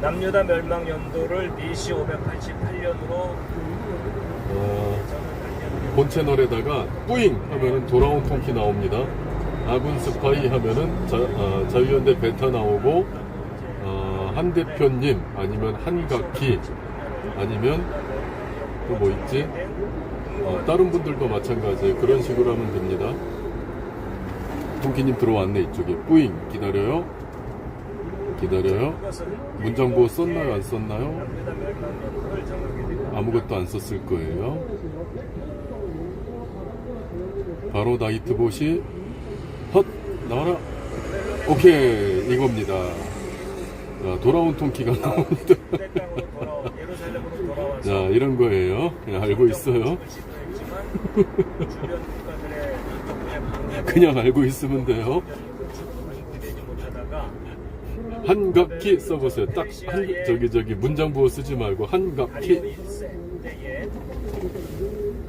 남유다 멸망 연도를 BC 588년으로 본 채널에다가 뿌잉 하면은 돌아온 통키 나옵니다. 아군 스파이 하면은 자유연대 베타 나오고 한 대표님 아니면 한각기 아니면 또 뭐 있지? 다른 분들도 마찬가지예요. 그런 식으로 하면 됩니다. 통키님 들어왔네. 이쪽에 뿌잉. 기다려요. 문장보호 썼나요? 안 썼나요? 아무것도 안 썼을 거예요. 바로 나이트봇이 헛! 나와라! 오케이! 이겁니다. 자, 돌아온 통키가 나옵니다. 자, 이런 거예요. 알고 있어요. 그냥 알고 있으면 돼요. 한각키 써보세요. 딱 저기 문장보호 쓰지 말고 한각키.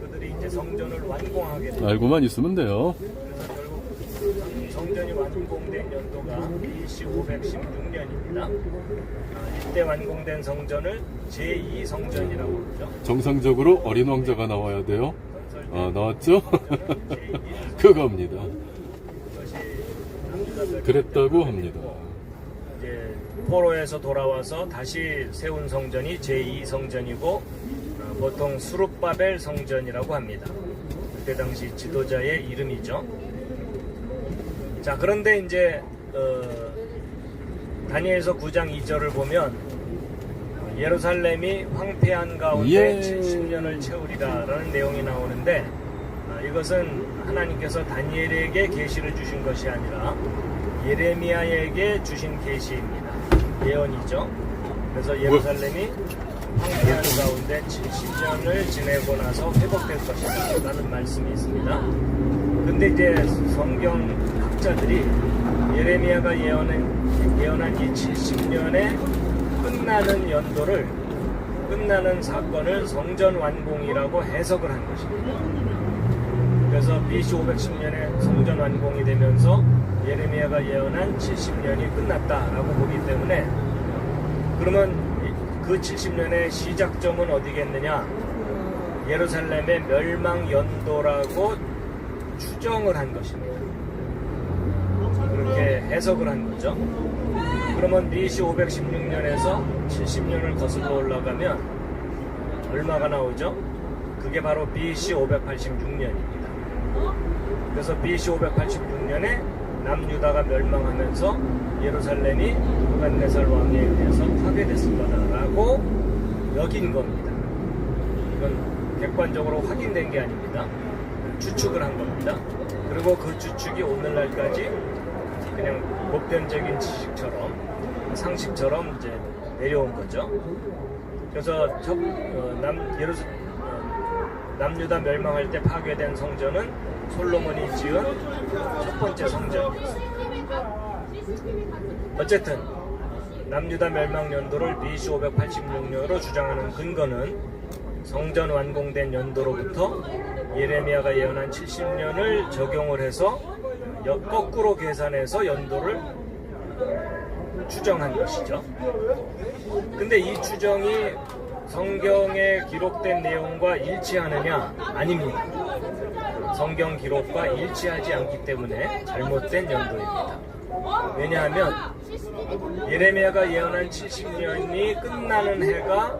그들이 이제 성전을 완공하게 됩니다. 알고만 있으면 돼요. 그래서 결국 성전이 완공된 연도가 BC 516년입니다. 이때 완공된 성전을 제2성전이라고 부르죠. 정상적으로 어린 왕자가 나와야 돼요. 나왔죠? 그겁니다. 그랬다고 합니다. 이제 포로에서 돌아와서 다시 세운 성전이 제2성전이고 보통 수룹바벨 성전이라고 합니다. 그때 당시 지도자의 이름이죠. 자, 그런데 이제 다니엘서 9장 2절을 보면 예루살렘이 황폐한 가운데 70년을 채우리라 라는 내용이 나오는데 이것은 하나님께서 다니엘에게 계시를 주신 것이 아니라 예레미야에게 주신 계시입니다. 예언이죠. 그래서 예루살렘이 황폐한 가운데 70년을 지내고 나서 회복될 것이다 라는 말씀이 있습니다. 근데 이제 성경 학자들이 예레미야가 예언한 이 70년의 끝나는 사건을 성전 완공이라고 해석을 한 것입니다. 그래서 BC 510년에 성전 완공이 되면서 예레미야가 예언한 70년이 끝났다라고 보기 때문에 그러면 그 70년의 시작점은 어디겠느냐? 예루살렘의 멸망 연도라고 추정을 한 것입니다. 그렇게 해석을 한 거죠. 그러면 BC 516년에서 70년을 거슬러 올라가면 얼마가 나오죠? 그게 바로 BC 586년입니다. 그래서 BC 586년에 남유다가 멸망하면서 예루살렘이 느부갓네살 왕에 의해서 파괴됐을 거다라고 여긴 겁니다. 이건 객관적으로 확인된 게 아닙니다. 추측을 한 겁니다. 그리고 그 추측이 오늘날까지 그냥 보편적인 지식처럼 상식처럼 이제 내려온 거죠. 그래서 남유다 멸망할 때 파괴된 성전은 솔로몬이 지은 첫 번째 성전이었습니다. 어쨌든 남유다 멸망 연도를 BC 586년으로 주장하는 근거는 성전 완공된 연도로부터 예레미야가 예언한 70년을 적용을 해서 거꾸로 계산해서 연도를 추정한 것이죠. 근데 이 추정이 성경에 기록된 내용과 일치하느냐? 아닙니다. 성경 기록과 일치하지 않기 때문에 잘못된 연도입니다. 왜냐하면 예레미야가 예언한 70년이 끝나는 해가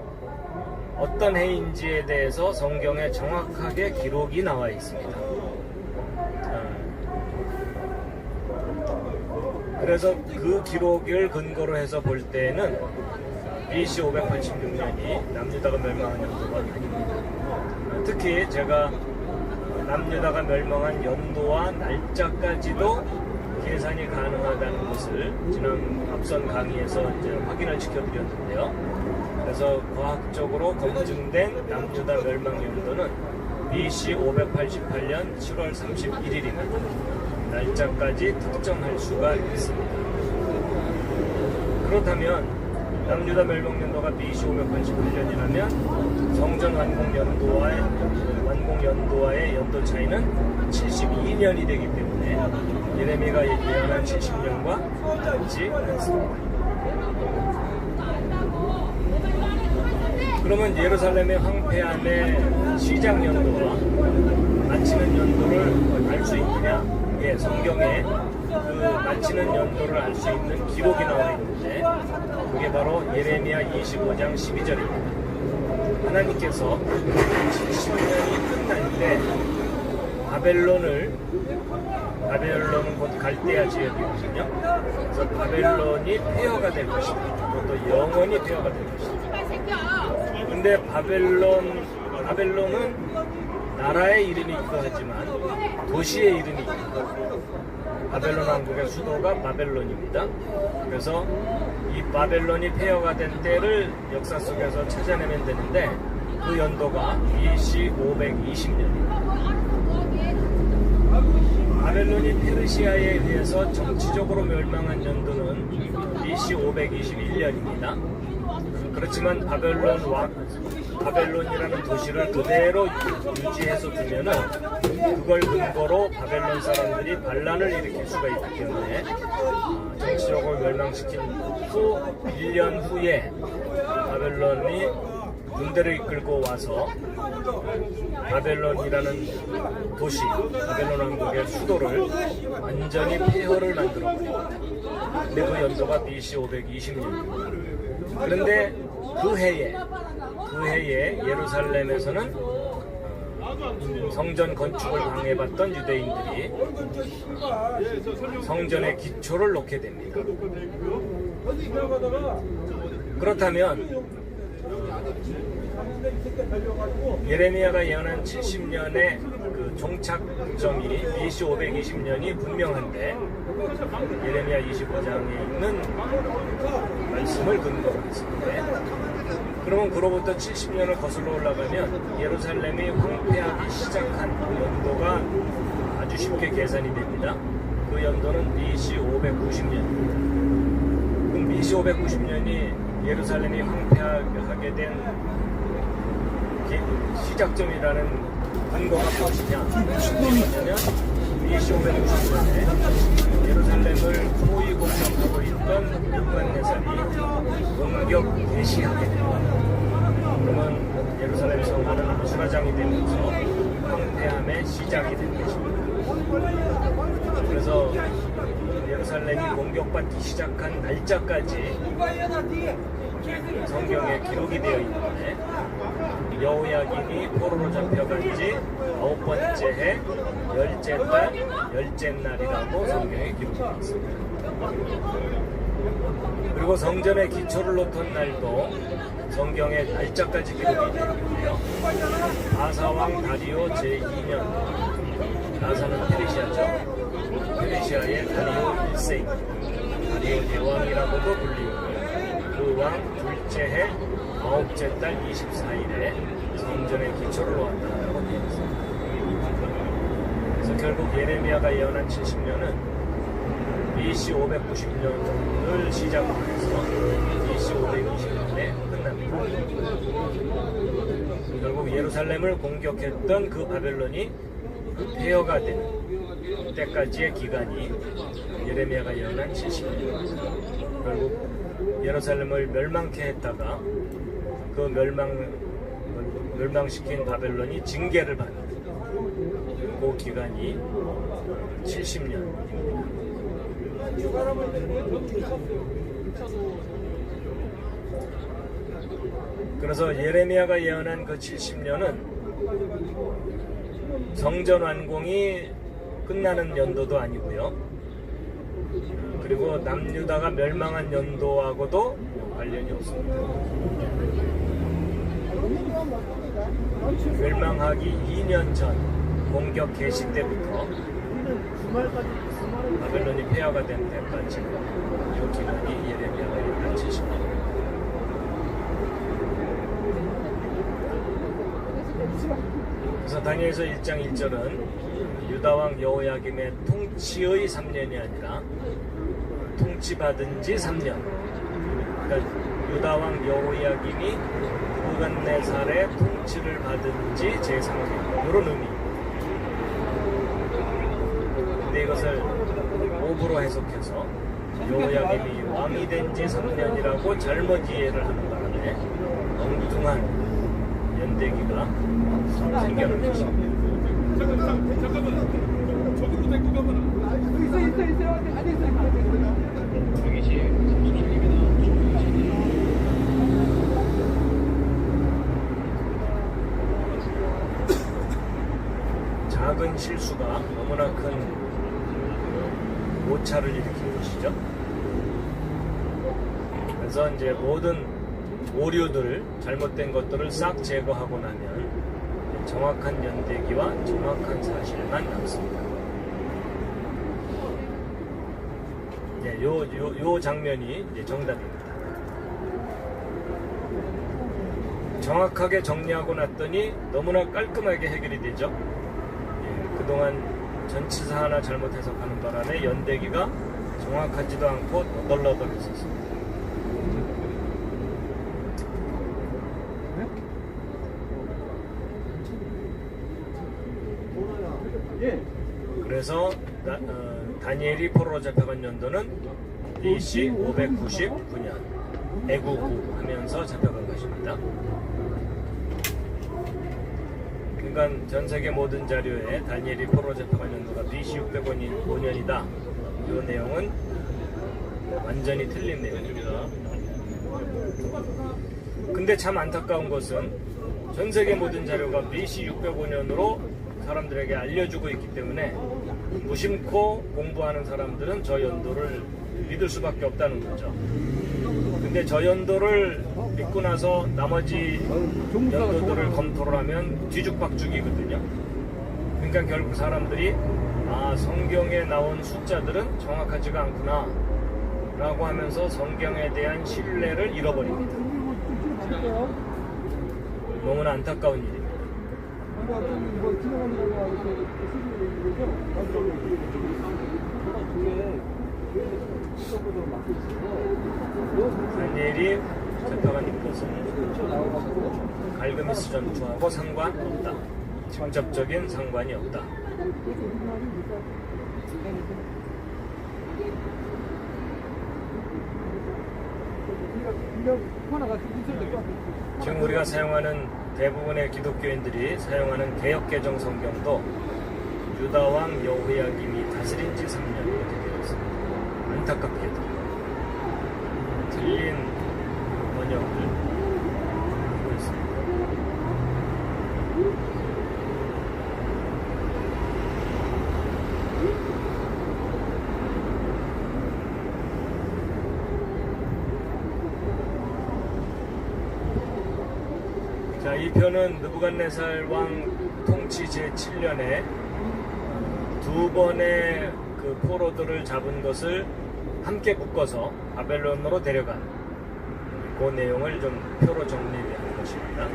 어떤 해인지에 대해서 성경에 정확하게 기록이 나와 있습니다. 그래서 그 기록을 근거로 해서 볼 때는 BC 586년이 남유다가 멸망한 연도가 아닙니다. 특히 제가 남유다가 멸망한 연도와 날짜까지도 계산이 가능하다는 것을 앞선 강의에서 이제 확인을 시켜드렸는데요. 그래서 과학적으로 검증된 남유다 멸망 연도는 BC 588년 7월 31일입니다. 날짜까지 특정할 수가 있습니다. 그렇다면 남유다 멸망 연도가 BC 588년이라면 성전 완공 연도와의 연도 차이는 72년이 되기 때문에 예레미야가 예언한 70년과 같지 않습니다. 그러면 예루살렘의 황폐함의 시작 연도와 마치는 연도를 알 수 있느냐? 예, 성경에 그 마치는 연도를 알 수 있는 기록이 나와 있는데 그게 바로 예레미야 25장 12절입니다. 하나님께서 70년이 끝날 때 바벨론은 곧 갈대아 지역이거든요. 그래서 바벨론이 폐허가 될 것입니다. 그것도 영원히 폐허가 될 것입니다. 근데 바벨론은 나라의 이름이 있고 하지만 도시의 이름이 있고 바벨론 왕국의 수도가 바벨론입니다. 그래서 이 바벨론이 폐허가 된 때를 역사 속에서 찾아내면 되는데 그 연도가 BC 520년입니다. 바벨론이 페르시아에 의해서 정치적으로 멸망한 연도는 BC 521년입니다. 그렇지만 바벨론이라는 도시를 그대로 유지해서 두면은 그걸 근거로 바벨론 사람들이 반란을 일으킬 수가 있기 때문에 정치적으로 멸망시킨 후 1년 후에 바벨론이 군대를 이끌고 와서 바벨론이라는 도시, 바벨론 왕국의 수도를 완전히 폐허를 만들어버립니다. 근데 그 연도가 BC 520년입니다. 그런데 그 해에 예루살렘에서는 성전 건축을 방해받던 유대인들이 성전의 기초를 놓게 됩니다. 그렇다면 예레미야가 예언한 70년의 그 종착점이 BC 520년이 분명한데 예레미야 25장에 있는 말씀을 근거로 했습니다. 그러면 그로부터 70년을 거슬러 올라가면 예루살렘이 황폐하기 시작한 그 연도가 아주 쉽게 계산이 됩니다. 그 연도는 BC 590년입니다. 그럼 BC 590년이 예루살렘이 황폐하게 된 시작점이라는 근거가 무엇이냐? 왜냐하면 BC 590년에 예루살렘을 포위 공격하고 있던 느부갓네살이 공격 개시하게 됩니다. 그러면 예루살렘 성화는 수라장이 되면서 황폐함의 시작이 된 것입니다. 그래서 예루살렘이 공격받기 시작한 날짜까지 성경에 기록이 되어 있는데 여호야김이 포로로 잡혀간 지 9번째 해 10째 달 10째 날이라고 성경에 기록이 되어 있습니다. 그리고 성전의 기초를 놓던 날도 성경에 날짜까지 기록이 되어 있는데요. 아사왕 다리오 제2년, 아사는 페르시아죠. 페르시아의 다리오 1세, 다리오 대왕이라고도 불리고 그 왕 둘째 해 9째 달 24일에 성전의 기초를 놓았다고 되어 있습니다. 그래서 결국 예레미야가 예언한 70년은 BC 590년을 시작으로 해서 BC 520년에 끝납니다. 결국 예루살렘을 공격했던 그 바벨론이 폐허가 되는 때까지의 기간이 예레미야가 예언한 70년. 결국 예루살렘을 멸망케 했다가 그 멸망시킨 바벨론이 징계를 받는 그 기간이 70년. 그래서 예레미야가 예언한 그 70년은 성전 완공이 끝나는 연도도 아니고요. 그리고 남유다가 멸망한 연도하고도 관련이 없습니다. 멸망하기 2년 전 공격 개시 때부터 바벨론이 폐허가 된 때까지 이 기간이 예레미야가 예언한 70년. 그래서 다니엘서 1장 1절은 유다왕 여호야김의 통치의 3년이 아니라 통치받은 지 3년. 그러니까 유다왕 여호야김이 느부갓네살의 통치를 받은 지 제3년. 이런 의미. 근데 이것을 오브로 해석해서 여호야김이 왕이 된 지 3년이라고 잘못 이해를 하는 바람에 엉뚱한 연대기가 생겨난 것입니다. 작은 실수가 너무나 큰 오차를 일으킨 것이죠. 그래서 이제 모든 오류들, 잘못된 것들을 싹 제거하고 나면 정확한 연대기와 정확한 사실만 남습니다. 네, 요 장면이 이제 정답입니다. 정확하게 정리하고 났더니 너무나 깔끔하게 해결이 되죠. 예, 그동안 전치사 하나 잘못 해석하는 바람에 연대기가 정확하지도 않고 너덜너덜했었습니다. 그래서 다니엘이 포로로 잡혀간 연도는 BC 599년 애구구 하면서 잡혀간 것입니다. 그러니까 전 세계 모든 자료에 다니엘이 포로로 잡혀간 연도가 BC 605년이다. 이 내용은 완전히 틀린 내용입니다. 근데 참 안타까운 것은 전 세계 모든 자료가 BC 605년으로 사람들에게 알려주고 있기 때문에 무심코 공부하는 사람들은 저 연도를 믿을 수밖에 없다는 거죠. 근데 저 연도를 믿고 나서 나머지 연도들을 검토를 하면 뒤죽박죽이거든요. 그러니까 결국 사람들이 성경에 나온 숫자들은 정확하지가 않구나 라고 하면서 성경에 대한 신뢰를 잃어버립니다. 너무나 안타까운 일입니다. 다니엘이 잡혀간 것은 갈그미스 전투하고 상관없다. 직접적인 상관이 없다. 지금 우리가 사용하는 대부분의 기독교인들이 사용하는 개역개정 성경도 유다왕 여호야김이 다스린 지 3년 이렇게 되어 있습니다. 안타깝게도 틀린 번역을 하고 있습니다. 자, 이 표는 느부갓네살 왕 통치 제7년에 두 번의 그 포로들을 잡은 것을 함께 묶어서 바벨론으로 데려간 그 내용을 좀 표로 정리한 것입니다.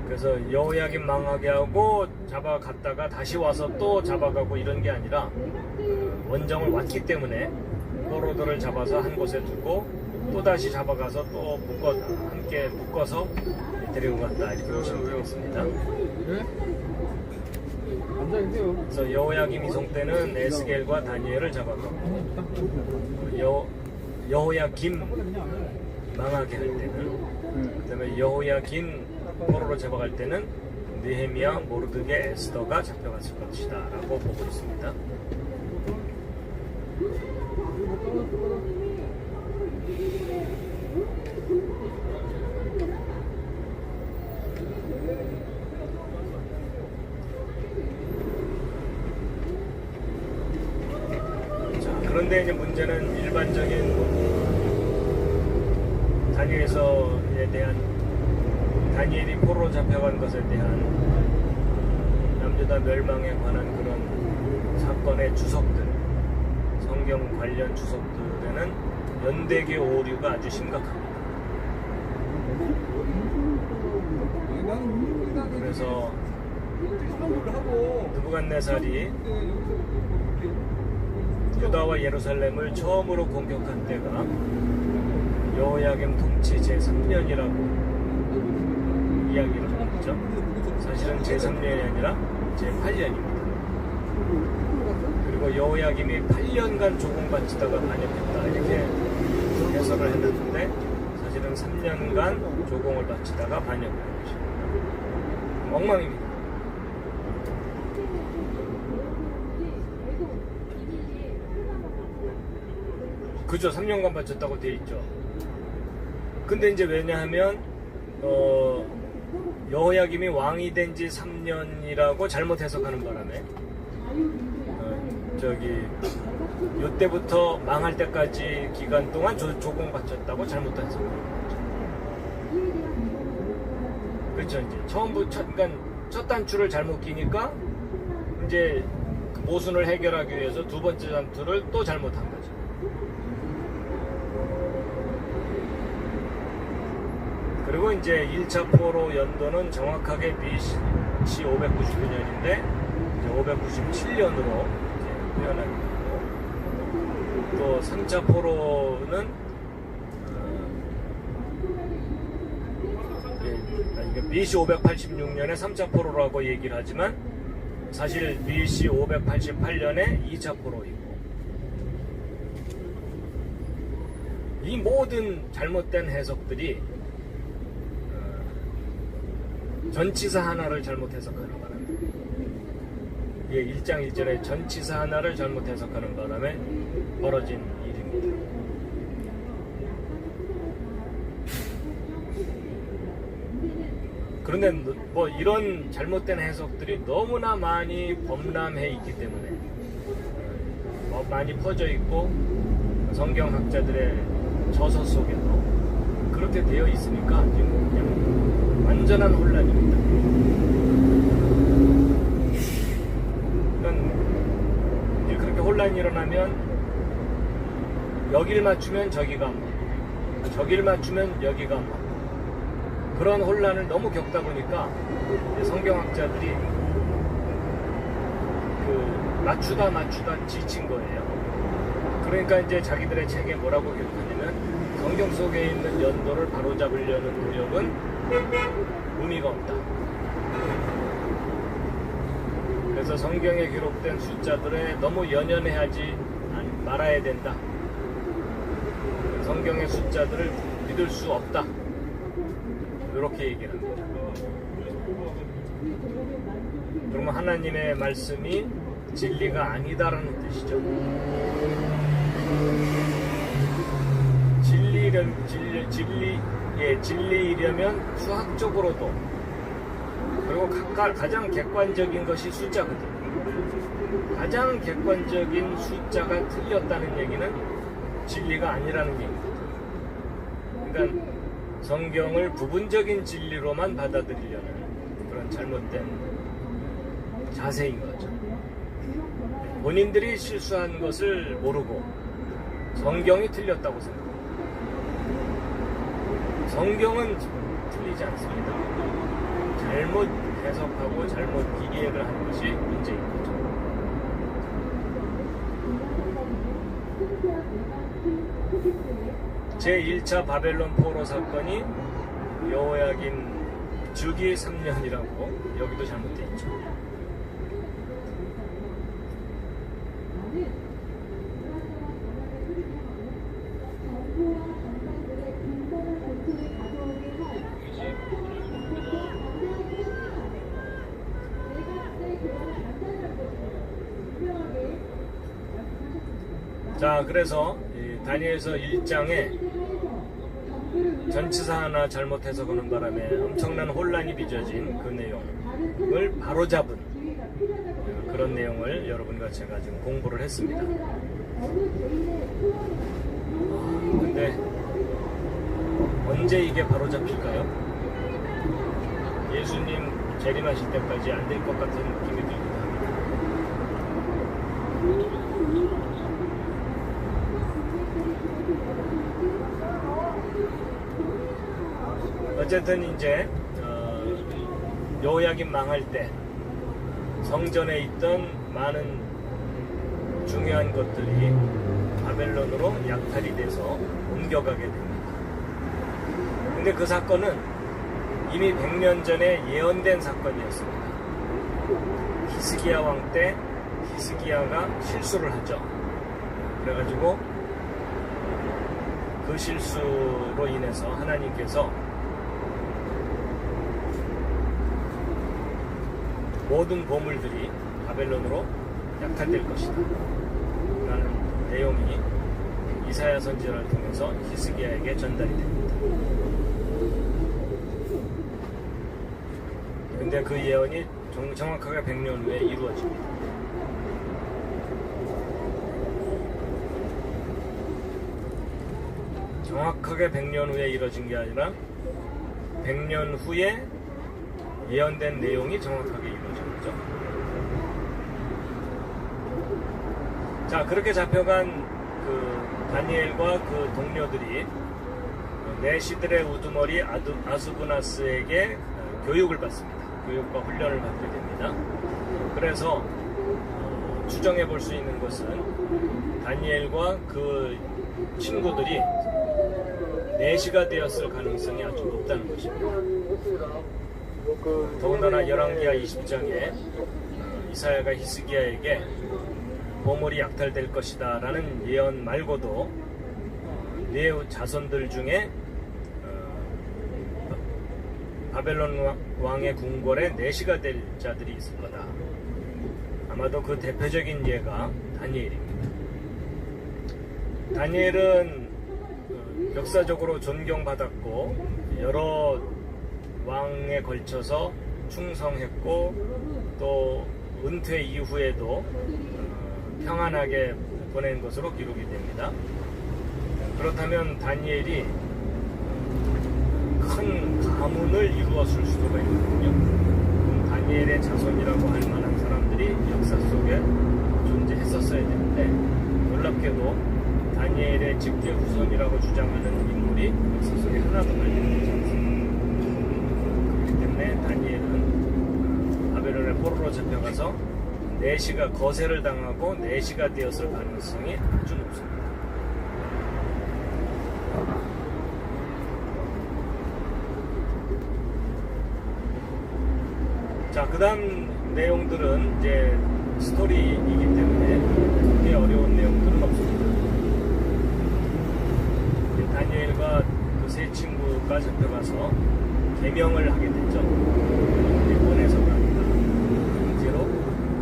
그래서 여호야김 망하게 하고 잡아갔다가 다시 와서 또 잡아가고 이런 게 아니라 원정을 왔기 때문에 포로들을 잡아서 한 곳에 두고 또 다시 잡아가서 또 함께 묶어서 데리고 갔다 이렇게 보시면 되겠습니다. 그래서 여호야김 이송 때는 에스겔과 다니엘을 잡아가고 여호야김 망하게 할 때는 그다음에 여호야김 포로로 잡아갈 때는 느헤미야, 모르드게, 에스더가 잡혀갔을 것이다 라고 보고 있습니다. 그런데 이제 문제는 일반적인 다니엘서에 대한 다니엘이 포로로 잡혀간 것에 대한 남유다 멸망에 관한 그런 사건의 주석들, 성경 관련 주석들에는 연대기 오류가 아주 심각합니다. 그래서 느부갓네살이 유다와 예루살렘을 처음으로 공격한 때가 여호야김 통치 제3년이라고 이야기를 하고 있죠. 사실은 제3년이 아니라 제8년입니다. 그리고 여호야김이 8년간 조공바치다가 반역했다 이렇게 개설을 했는데 사실은 3년간 조공을 바치다가 반역을 한 것입니다. 엉망입니다. 그죠? 3년간 바쳤다고 돼 있죠. 근데 이제 왜냐하면 여호야김이 왕이 된 지 3년이라고 잘못 해석하는 바람에 요때부터 망할 때까지 기간 동안 조공 바쳤다고 잘못 해석하는 거죠. 그렇죠. 이제 그러니까 첫 단추를 잘못 끼니까 이제 그 모순을 해결하기 위해서 두 번째 단추를 또 잘못한 거죠. 그리고 이제 1차 포로 연도는 정확하게 BC 599년인데 597년으로 표현하게 되고, 또 3차 포로는 BC 586년에 3차 포로라고 얘기를 하지만 사실 BC 588년에 2차 포로이고, 이 모든 잘못된 해석들이 전치사 하나를 잘못 해석하는 바람에, 이게 1장 1절에 전치사 하나를 잘못 해석하는 바람에 벌어진 일입니다. 그런데 뭐 이런 잘못된 해석들이 너무나 많이 범람해 있기 때문에 많이 퍼져 있고 성경학자들의 저서 속에도 그렇게 되어 있으니까 지금 그냥 완전한 혼란입니다. 그러니까 그렇게 혼란이 일어나면 여길 맞추면 저기가 안 맞고 저길 맞추면 여기가 안 맞고, 그런 혼란을 너무 겪다 보니까 성경학자들이 맞추다 지친 거예요. 그러니까 이제 자기들의 책에 뭐라고 기록하냐면, 성경 속에 있는 연도를 바로잡으려는 노력은 의미가 없다. 그래서 성경에 기록된 숫자들에 너무 연연해하지 말아야 된다. 성경의 숫자들을 믿을 수 없다. 이렇게 얘기를 합니다. 그러면 하나님의 말씀이 진리가 아니다라는 뜻이죠. 진리이려면 수학적으로도, 그리고 가장 객관적인 것이 숫자거든요. 가장 객관적인 숫자가 틀렸다는 얘기는 진리가 아니라는 얘기입니다. 그러니까 성경을 부분적인 진리로만 받아들이려는 그런 잘못된 자세인 거죠. 본인들이 실수한 것을 모르고 성경이 틀렸다고 생각합니다. 성경은 틀리지 않습니다. 잘못 해석하고 잘못 이해를 한 것이 문제인 거죠. 제1차 바벨론 포로 사건이 여호야김 주기 3년이라고 여기도 잘못되어 있죠. 자, 그래서 다니엘서 1장에 전치사 하나 잘못 해석하는 바람에 엄청난 혼란이 빚어진 그 내용을 바로잡은 그런 내용을 여러분과 제가 지금 공부를 했습니다. 근데 언제 이게 바로잡힐까요? 예수님 재림하실 때까지 안 될 것 같은 느낌이 들기도 합니다. 어쨌든 이제 여호야김 망할 때 성전에 있던 많은 중요한 것들이 바벨론으로 약탈이 돼서 옮겨가게 됩니다. 근데 그 사건은 이미 100년 전에 예언된 사건이었습니다. 히스기야 왕 때 히스기야가 실수를 하죠. 그래가지고 그 실수로 인해서 하나님께서 모든 보물들이 바벨론으로 약탈될 것이다 라는 내용이 이사야 선지자를 통해서 히스기야에게 전달이 됩니다. 근데 그 예언이 정확하게 100년 후에 이루어집니다. 정확하게 100년 후에 이루어진 게 아니라 100년 후에 예언된 내용이 정확하게 이루어진 거죠. 자, 그렇게 잡혀간 그 다니엘과 그 동료들이 내시들의 우두머리 아스부나스에게 교육을 받습니다. 교육과 훈련을 받게 됩니다. 그래서 추정해 볼 수 있는 것은 다니엘과 그 친구들이 내시가 되었을 가능성이 아주 높다는 것입니다. 더군다나 열왕기하 20장에 이사야가 히스기야에게 보물이 약탈될 것이다 라는 예언 말고도 네 자손들 중에 바벨론 왕의 궁궐에 내시가 될 자들이 있을 거다. 아마도 그 대표적인 예가 다니엘입니다. 다니엘은 역사적으로 존경받았고 여러 왕에 걸쳐서 충성했고 또 은퇴 이후에도 평안하게 보낸 것으로 기록이 됩니다. 그렇다면 다니엘이 큰 가문을 이루었을 수가 있거든요. 다니엘의 자손이라고 할 만한 사람들이 역사 속에 존재했었어야 되는데 놀랍게도 다니엘의 직계 후손이라고 주장하는 인물이 역사 속에 하나도 발견되지 않습니다. 그렇기 때문에 다니엘은 바벨론의 포로로 잡혀가서 내시가 거세를 당하고 내시가 되었을 가능성이 아주 높습니다. 자, 그 다음 내용들은 이제 스토리이기 때문에 그렇게 어려운 내용들은 없습니다. 다니엘과 그 세 친구가 잡혀가서 개명을 하게 됐죠. 일본에서가 아니라 강제로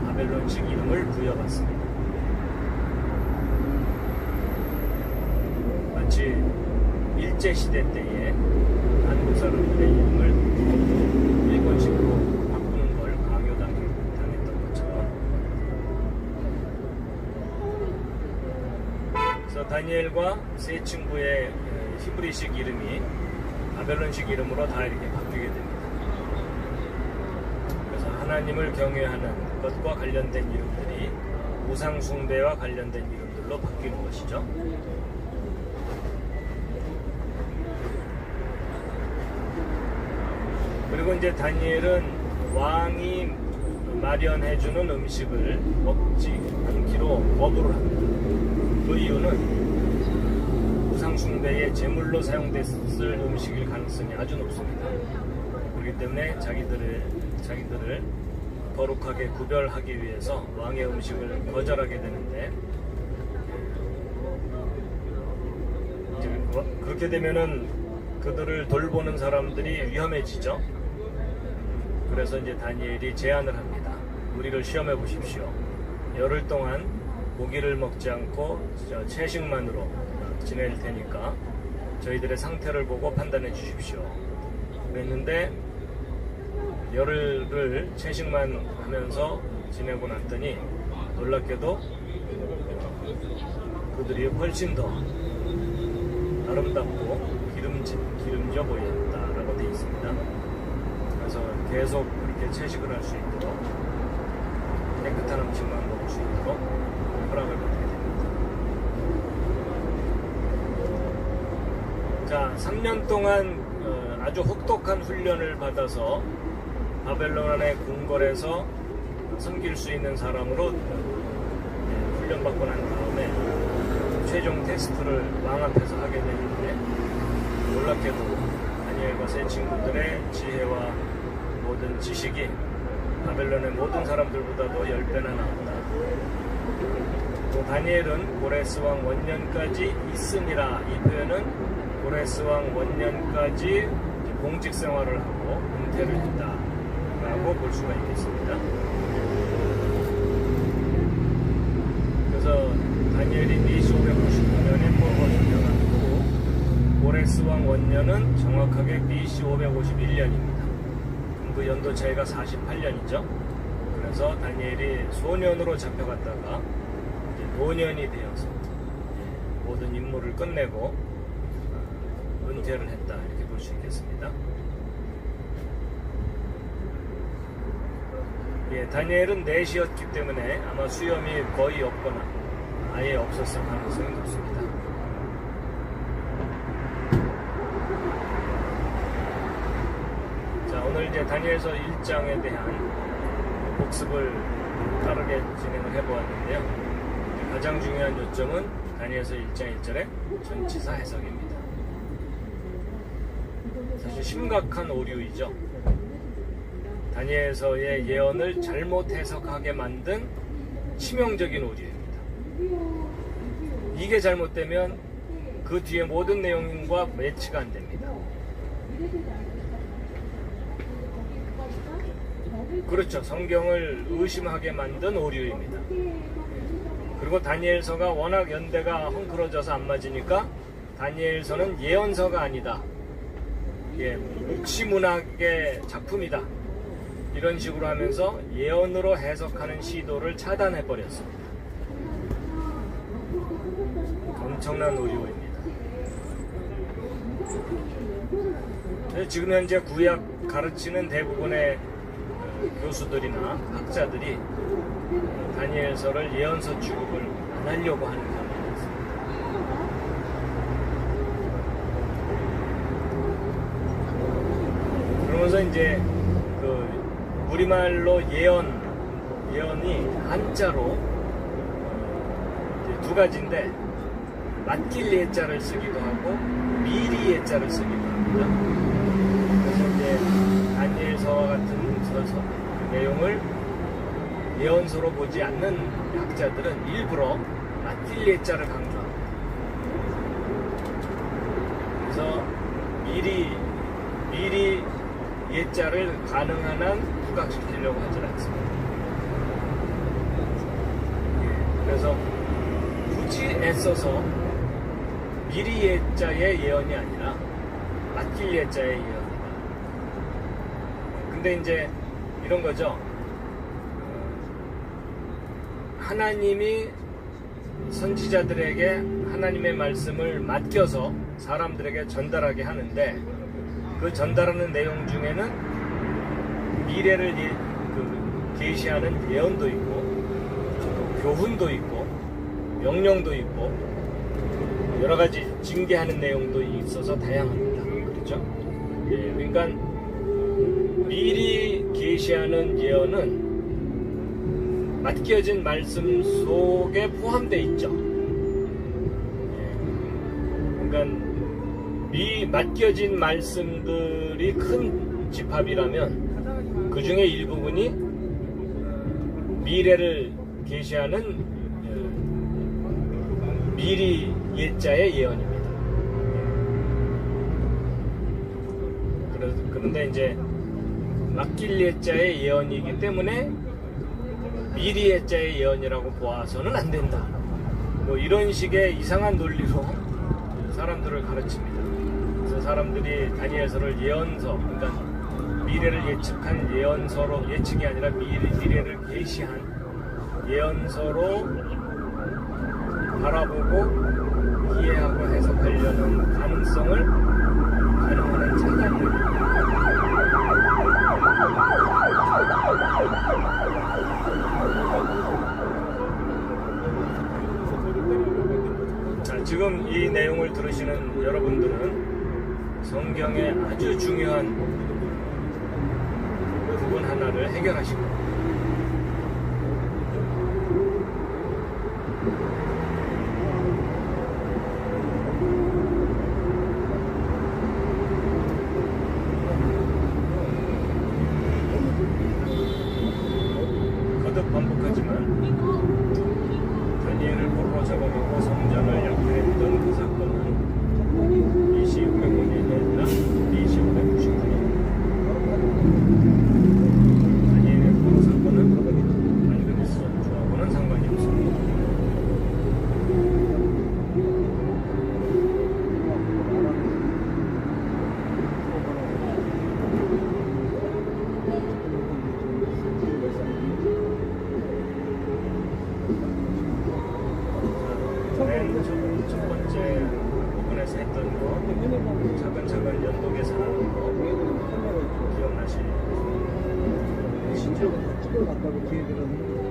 바벨론식 이름을 부여받습니다. 마치 일제시대 때에 한국 사람들의 이름을 일본식으로 바꾸는 걸 강요당했던 것처럼. 그래서 다니엘과 세 친구의 히브리식 이름이 바벨론식 이름으로 다 이렇게 바뀌게 됩니다. 그래서 하나님을 경외하는 것과 관련된 이름들이 우상숭배와 관련된 이름들로 바뀌는 것이죠. 그리고 이제 다니엘은 왕이 마련해주는 음식을 먹지 않기로 거부를 합니다. 그 이유는 우상숭배의 제물로 사용됐을 음식일 가능성이 아주 높습니다. 그렇기 때문에 자기들을 거룩하게 구별하기 위해서 왕의 음식을 거절하게 되는데, 이제 그렇게 되면은 그들을 돌보는 사람들이 위험해지죠. 그래서 이제 다니엘이 제안을 합니다. 우리를 시험해 보십시오. 열흘 동안 고기를 먹지 않고 채식만으로 지낼 테니까 저희들의 상태를 보고 판단해 주십시오. 그랬는데 열흘을 채식만 하면서 지내고 났더니 놀랍게도 그들이 훨씬 더 아름답고 기름져 보였다라고 되어 있습니다. 그래서 계속 그렇게 채식을 할 수 있도록 깨끗한 음식만 먹을 수 있도록 허락을 받게 됩니다. 자, 3년 동안 아주 혹독한 훈련을 받아서 바벨론의 궁궐에서 섬길 수 있는 사람으로 훈련받고 난 다음에 최종 테스트를 왕 앞에서 하게 되는데, 놀랍게도 다니엘과 세 친구들의 지혜와 모든 지식이 바벨론의 모든 사람들보다도 10배나 나온다. 또 다니엘은 고레스 왕 원년까지 있으니라. 이 표현은 고레스 왕 원년까지 공직 생활을 하고 은퇴를 했다라고 볼 수가 있겠습니다. 그래서 다니엘이 BC 599년에 포로가 잡혀갔고 고레스 왕 원년은 정확하게 BC 551년입니다. 그 연도 차이가 48년이죠. 그래서 다니엘이 소년으로 잡혀갔다가 이제 노년이 되어서 모든 임무를 끝내고 은퇴를 했다, 이렇게 볼 수 있겠습니다. 예, 다니엘은 넷이었기 때문에 아마 수염이 거의 없거나 아예 없었을 가능성이 높습니다. 자, 오늘 이제 다니엘서 1장에 대한 복습을 빠르게 진행을 해보았는데요. 가장 중요한 요점은 다니엘서 1장 1절의 전치사 해석입니다. 사실 심각한 오류이죠. 다니엘서의 예언을 잘못 해석하게 만든 치명적인 오류입니다. 이게 잘못되면 그 뒤에 모든 내용과 매치가 안 됩니다. 그렇죠. 성경을 의심하게 만든 오류입니다. 그리고 다니엘서가 워낙 연대가 헝클어져서 안 맞으니까 다니엘서는 예언서가 아니다, 예, 묵시문학의 작품이다, 이런 식으로 하면서 예언으로 해석하는 시도를 차단해버렸습니다. 엄청난 오류입니다. 지금 현재 구약 가르치는 대부분의 교수들이나 학자들이 다니엘서를 예언서 취급을 안 하려고 하는 경향이 있습니다. 그러면서 이제 그 우리말로 예언이 한자로 이제 두 가지인데 맡길 예자를 쓰기도 하고 미리 예자를 쓰기도 합니다. 그래서 이제 다니엘서와 같은 내용을 예언서로 보지 않는 학자들은 일부러 맡길 예자를 강조합니다. 그래서 미리 예자를 가능한 한 부각시키려고 하지 않습니다. 그래서 굳이 애써서 미리 예자의 예언이 아니라 맡길 예자의 예언이다. 근데 이제 이런 거죠. 하나님이 선지자들에게 하나님의 말씀을 맡겨서 사람들에게 전달하게 하는데 그 전달하는 내용 중에는 미래를 계시하는 예언도 있고 교훈도 있고 명령도 있고 여러 가지 징계하는 내용도 있어서 다양합니다. 그렇죠? 예, 그러니까 미리 계시하는 예언은 맡겨진 말씀 속에 포함되어 있죠. 그러니까 맡겨진 말씀들이 큰 집합이라면 그 중에 일부분이 미래를 계시하는 미리 예자의 예언입니다. 그런데 이제 맡길 예자의 예언이기 때문에 미리 예자의 예언이라고 보아서는 안 된다. 뭐 이런 식의 이상한 논리로 사람들을 가르칩니다. 그래서 사람들이 다니엘서를 예언서, 그러니까 미래를 예측한 예언서로, 예측이 아니라 미래를 계시한 예언서로 바라보고 이해하고 해석하려는 가능성을 가능한 한 차단합니다. 자, 지금 이 내용을 들으시는 여러분들은 성경의 아주 중요한 부분 하나를 해결하시고 거듭 반복하지만 다니엘을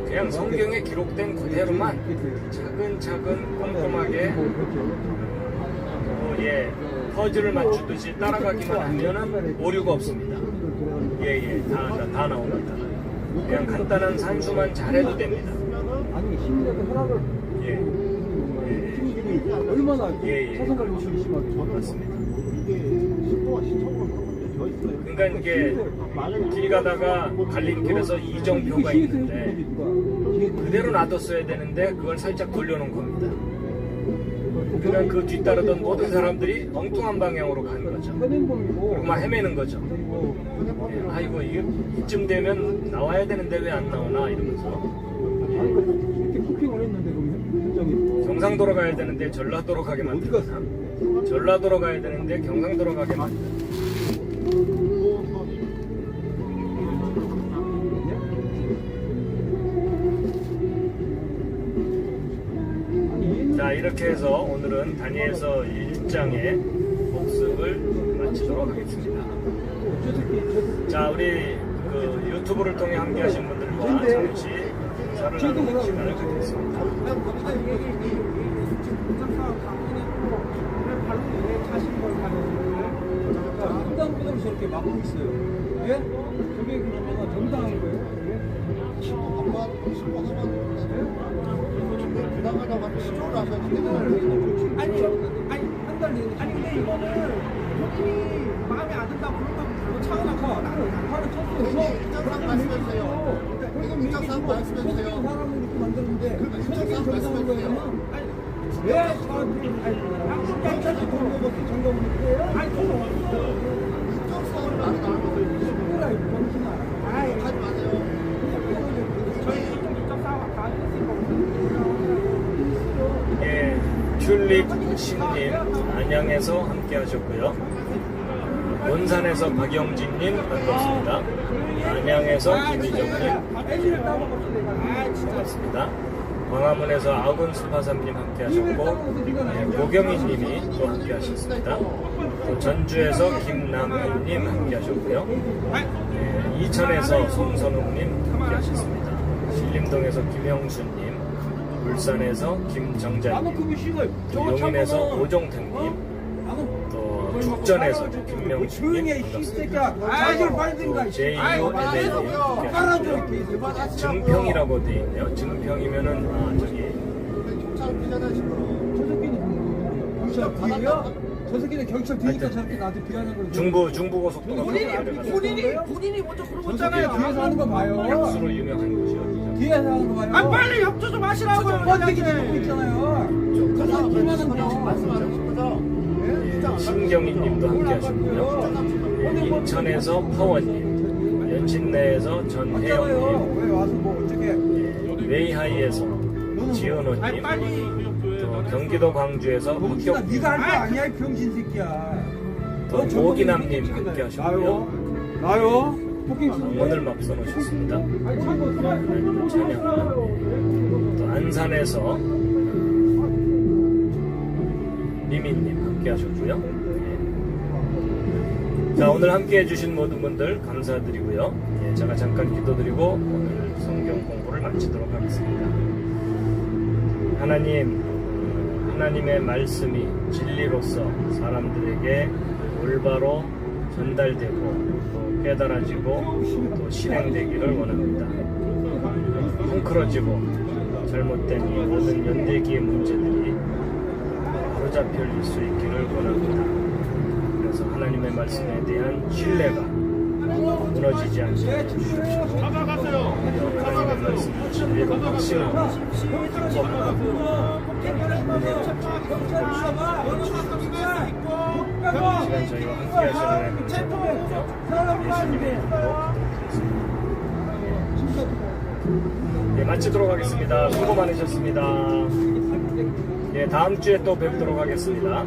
그냥 성경에 기록된 그대로만 차근차근 꼼꼼하게 퍼즐을 맞추듯이 따라가기만 하면은 오류가 없습니다. 다 나옵니다. 그냥 간단한 산수만 잘해도 됩니다. 아니 신이라도 허락을 신들이 얼마나 사생활 욕심이 심하게 맞습니다. 그러니까 이게 길 가다가 갈림길에서 이정표가 있는데 그대로 놔뒀어야 되는데 그걸 살짝 돌려놓은 겁니다. 그러니까 그 뒤따르던 모든 사람들이 엉뚱한 방향으로 간 거죠. 그리고 막 헤매는 거죠. 아이고 이쯤 되면 나와야 되는데 왜 안 나오나 이러면서 이렇게 쿠킹을 했는데 그럼 경상도로 가야 되는데 전라도로 가게 만들고 전라도로 가야 되는데 경상도로 가게 만들고 자 이렇게 해서 오늘은 다니엘서 1장의 복습을 마치도록 하겠습니다. 자 우리 그 유튜브를 통해 함께 하신 분들과 잠시 인사를 나누는 시간을 갖겠습니다. 횡단보도를 저렇게 막고 있어요. 예? 저게 그러면 정당한 거예요? 아니 한 달 내내 아니 근데 이거는 본인이 마음에 안 든다고 그런다고 그거 차가나고 나는 화를 쳤어요. 일정상 말씀해주세요. 일정상 말씀해주세요. 사람을 이렇게 만드는데 저게 정당한 거예요? 왜 저한테 양쪽까지 돈 먹었지 정당한 거예요? 아니 돈 없어. 일정상을 말이 나오는 뭐라 이 병신아. 아이 하지 마세요. 저희 이쪽 이쪽 싸워 다 했으니까. 예, 튤립 신님 안양에서 함께 하셨고요. 논산에서 박영진님 반갑습니다. 안양에서 김희정님 반갑습니다. 광화문에서 아군 수파삼님 함께 하셨고 고경희님이 또 함께 하셨습니다. 또 전주에서 김남현님 함께 하셨고요. 이천에서 송선웅님 함께 하셨습니다. 신림동에서 김영수님, 울산에서 김정자님, 용인에서 오종택님, 또 죽전에서 김명수님 반갑습니다. 또 JUNL님 증평이라고 되어 있네요. 증평이면은 저 새끼는 경찰 뒤니까 저렇게 나한테 비하는 걸 중부고속도로 본인이 먼저 그러고 있잖아요. 뒤에서 하는 거 봐요. 역수로 유명한 곳이 어디죠? 뒤에서 하는 거 봐요. 아 빨리 협조 좀 하시라고요. 번뜩이 듣고 있잖아요. 저거 비하는 거. 신경희님도 함께 하셨고요. 인천에서 파원님, 연신내에서 전혜영님, 왜 와서 뭐 어떻게 웨이하이에서 지은호님, 또 경기도 광주에서 병신아 박경님, 네가 할 거 아니야 이 병신 새끼야. 또 모기남님 함께 하셨고요. 나요? 폭행 강원을 맞서 놓으셨습니다. 하나님은 찬양. 또 안산에서 미미님 함께 하셨고요. 자 오늘 함께 해주신 모든 분들 감사드리고요. 제가 잠깐 기도드리고 오늘 성경 공부를 마치도록 하겠습니다. 하나님의 말씀이 진리로서 사람들에게 올바로 전달되고 또 깨달아지고 또 실행되기를 원합니다. 헝클어지고 잘못된 이 모든 연대기의 문제들이 바로잡힐 수 있기를 원합니다. 그래서 하나님의 말씀에 대한 신뢰가 무너지지 않게 해주십시오. 하나님의 말씀 진리로 확신하고 시간 저희와 함께 하시는 예수님의 이름으로 기도드리겠습니다. 마치도록 하겠습니다. 수고 많으셨습니다. 다음 주에 또 뵙도록 하겠습니다.